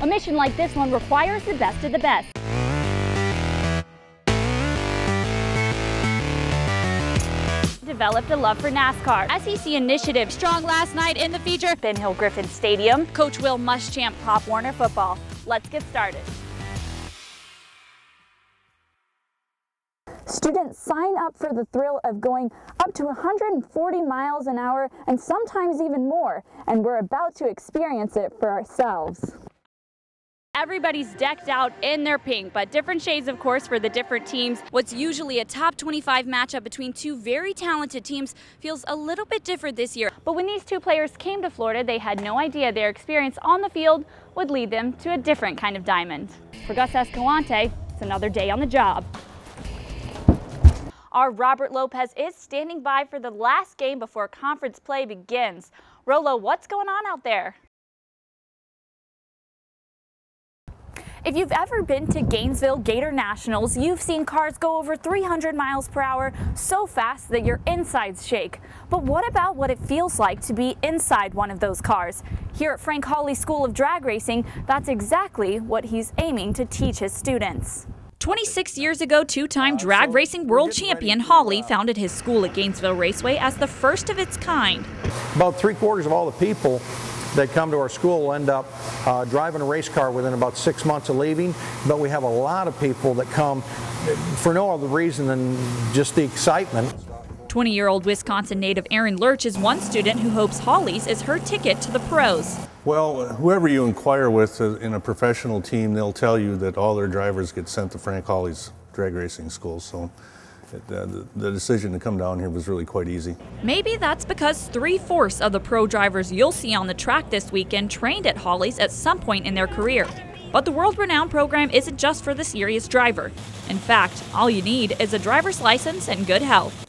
mission like this one requires the best of the best. Developed a love for NASCAR. SEC initiative strong last night in the feature. Ben Hill Griffin Stadium. Coach Will Muschamp Pop Warner football. Let's get started. Students sign up for the thrill of going up to 140 miles an hour and sometimes even more, and we're about to experience it for ourselves. Everybody's decked out in their pink, but different shades, of course, for the different teams. What's usually a top 25 matchup between two very talented teams feels a little bit different this year. But when these two players came to Florida, they had no idea their experience on the field would lead them to a different kind of diamond. For Gus Escalante, it's another day on the job. Our Robert Lopez is standing by for the last game before conference play begins. Rolo, what's going on out there? If you've ever been to Gainesville Gator Nationals, you've seen cars go over 300 miles per hour so fast that your insides shake. But what about what it feels like to be inside one of those cars? Here at Frank Hawley School of Drag Racing, that's exactly what he's aiming to teach his students. 26 years ago, two-time drag racing world champion Hawley founded his school at Gainesville Raceway as the first of its kind. About 3/4 of all the people that come to our school will end up driving a race car within about 6 months of leaving, but we have a lot of people that come for no other reason than just the excitement. 20-year-old Wisconsin native Erin Lurch is one student who hopes Hawley's is her ticket to the pros. Well, whoever you inquire with in a professional team, they'll tell you that all their drivers get sent to Frank Hawley's drag racing school. So the decision to come down here was really quite easy. Maybe that's because 3/4 of the pro drivers you'll see on the track this weekend trained at Hawley's at some point in their career. But the world-renowned program isn't just for the serious driver. In fact, all you need is a driver's license and good health.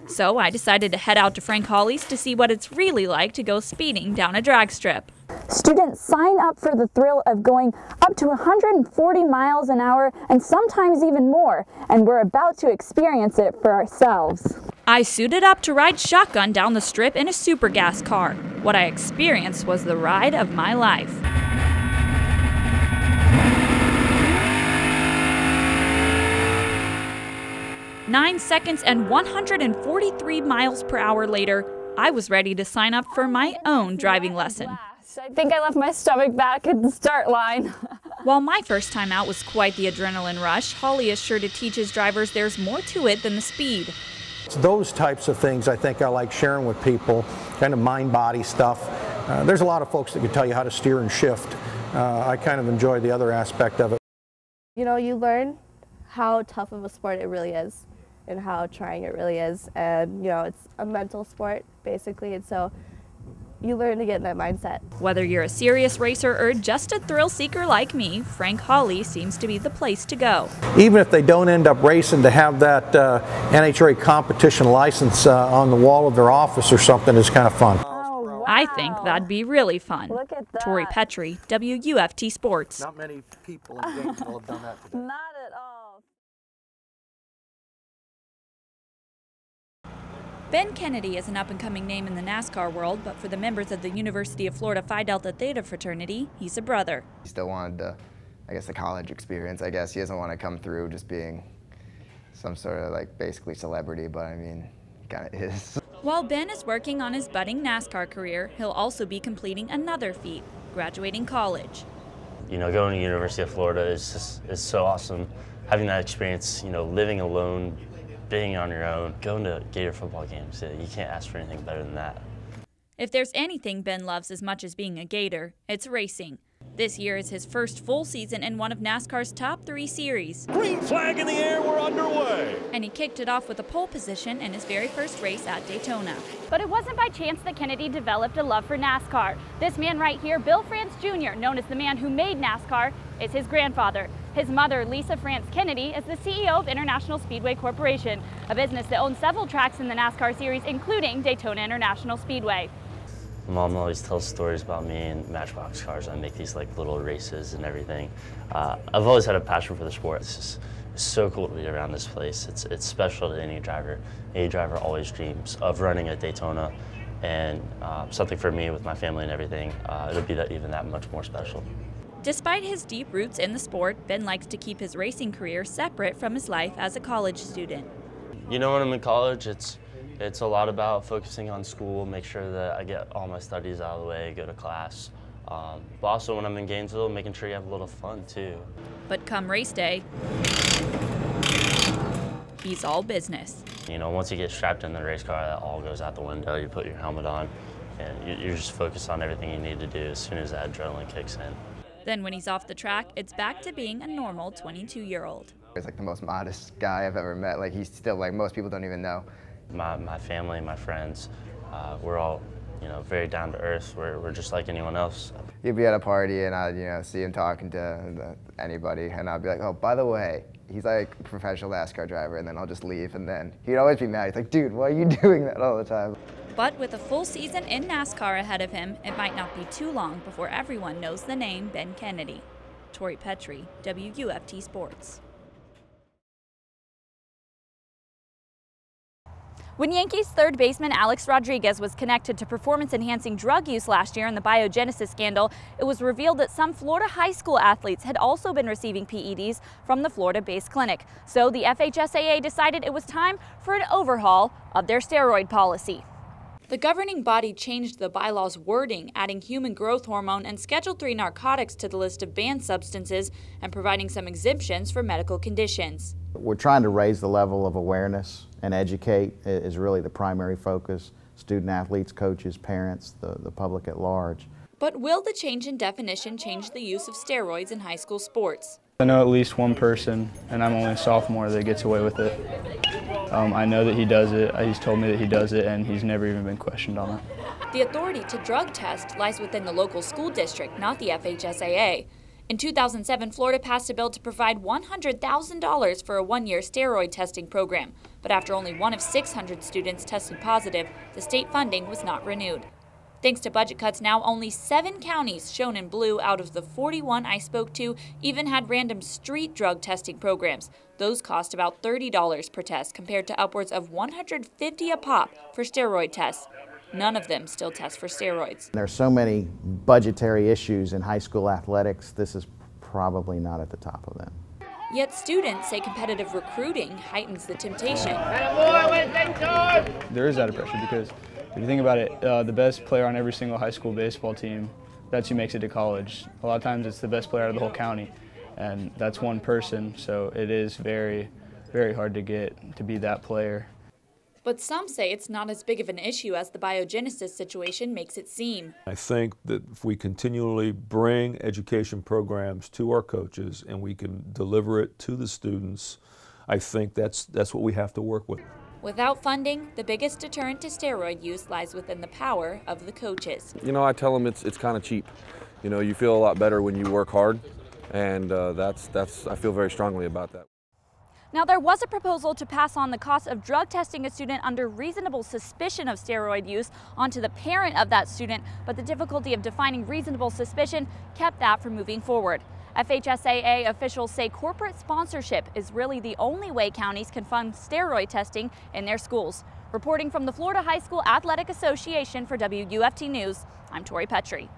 So I decided to head out to Frank Hawley's to see what it's really like to go speeding down a drag strip. Students sign up for the thrill of going up to 140 miles an hour and sometimes even more, and we're about to experience it for ourselves. I suited up to ride shotgun down the strip in a super gas car. What I experienced was the ride of my life. "9 seconds and 143 miles per hour later, I was ready to sign up for my own driving lesson. I think I left my stomach back at the start line. While my first time out was quite the adrenaline rush, Hawley is sure to teach his drivers there's more to it than the speed. It's those types of things I think I like sharing with people, kind of mind-body stuff. There's a lot of folks that can tell you how to steer and shift. I kind of enjoy the other aspect of it. You know, you learn how tough of a sport it really is and how trying it really is, and you know, it's a mental sport basically, and so you learn to get in that mindset. Whether you're a serious racer or just a thrill seeker like me, Frank Hawley seems to be the place to go. Even if they don't end up racing, to have that NHRA competition license on the wall of their office or something is kind of fun. Oh, wow. I think that'd be really fun. Look at that. Tori Petry, WUFT Sports. Not many people in Gainesville have done that today. Not at all. Ben Kennedy is an up-and-coming name in the NASCAR world, but for the members of the University of Florida Phi Delta Theta fraternity, he's a brother. He still wanted the, the college experience, I guess. He doesn't want to come through just being some sort of basically celebrity, but I mean, he kind of is. While Ben is working on his budding NASCAR career, he'll also be completing another feat, graduating college. You know, going to the University of Florida is so awesome. Having that experience, you know, living alone, being on your own, going to Gator football games, you can't ask for anything better than that. If there's anything Ben loves as much as being a Gator, it's racing. This year is his first full season in one of NASCAR's top 3 series. Green flag in the air, we're underway. And he kicked it off with a pole position in his very first race at Daytona. But it wasn't by chance that Kennedy developed a love for NASCAR. This man right here, Bill France Jr., known as the man who made NASCAR, is his grandfather. His mother, Lisa France Kennedy, is the CEO of International Speedway Corporation, a business that owns several tracks in the NASCAR series, including Daytona International Speedway. Mom always tells stories about me and Matchbox cars. I make these little races and everything. I've always had a passion for the sport. It's just so cool to be around this place. It's special to any driver. Any driver always dreams of running at Daytona, and something for me with my family and everything, it'll be even that much more special. Despite his deep roots in the sport, Ben likes to keep his racing career separate from his life as a college student. You know, when I'm in college, it's a lot about focusing on school, make sure that I get all my studies out of the way, go to class. But also when I'm in Gainesville, making sure you have a little fun too. But come race day, he's all business. You know, once you get strapped in the race car, that all goes out the window. You put your helmet on, and you're just focused on everything you need to do as soon as that adrenaline kicks in. Then when he's off the track, it's back to being a normal 22-year-old. He's like the most modest guy I've ever met. Like, he's still, like, most people don't even know. My family, my friends, we're all, you know, very down to earth. We're just like anyone else. He'd be at a party and I'd, you know, see him talking to anybody and I'd be like, oh, by the way, he's like a professional NASCAR driver, and then I'll just leave, and then he'd always be mad. He's like, dude, why are you doing that all the time? But with a full season in NASCAR ahead of him, it might not be too long before everyone knows the name Ben Kennedy. Tori Petry, WUFT Sports. When Yankees third baseman Alex Rodriguez was connected to performance-enhancing drug use last year in the biogenesis scandal, it was revealed that some Florida high school athletes had also been receiving PEDs from the Florida-based clinic. So the FHSAA decided it was time for an overhaul of their steroid policy. The governing body changed the bylaw's wording, adding human growth hormone and Schedule III narcotics to the list of banned substances and providing some exemptions for medical conditions. We're trying to raise the level of awareness and educate is really the primary focus. Student athletes, coaches, parents, the public at large. But will the change in definition change the use of steroids in high school sports? I know at least one person, and I'm only a sophomore, that gets away with it. I know that he does it. He's told me that he does it, and he's never even been questioned on it. The authority to drug test lies within the local school district, not the FHSAA. In 2007, Florida passed a bill to provide $100,000 for a one-year steroid testing program. But after only one of 600 students tested positive, the state funding was not renewed. Thanks to budget cuts, now only 7 counties, shown in blue out of the 41 I spoke to, even had random street drug testing programs. Those cost about $30 per test compared to upwards of $150 a pop for steroid tests. None of them still test for steroids. There are so many budgetary issues in high school athletics. This is probably not at the top of them. Yet students say competitive recruiting heightens the temptation. There is added pressure because if you think about it, the best player on every single high school baseball team, that's who makes it to college. A lot of times it's the best player out of the whole county, and that's one person, so it is very, very hard to get to be that player. But some say it's not as big of an issue as the biogenesis situation makes it seem. I think that if we continually bring education programs to our coaches and we can deliver it to the students, I think that's what we have to work with. Without funding, the biggest deterrent to steroid use lies within the power of the coaches. You know, I tell them it's kind of cheap. You know, you feel a lot better when you work hard, and I feel very strongly about that. Now, there was a proposal to pass on the cost of drug testing a student under reasonable suspicion of steroid use onto the parent of that student, but the difficulty of defining reasonable suspicion kept that from moving forward. FHSAA officials say corporate sponsorship is really the only way counties can fund steroid testing in their schools. Reporting from the Florida High School Athletic Association for WUFT News, I'm Tori Petry.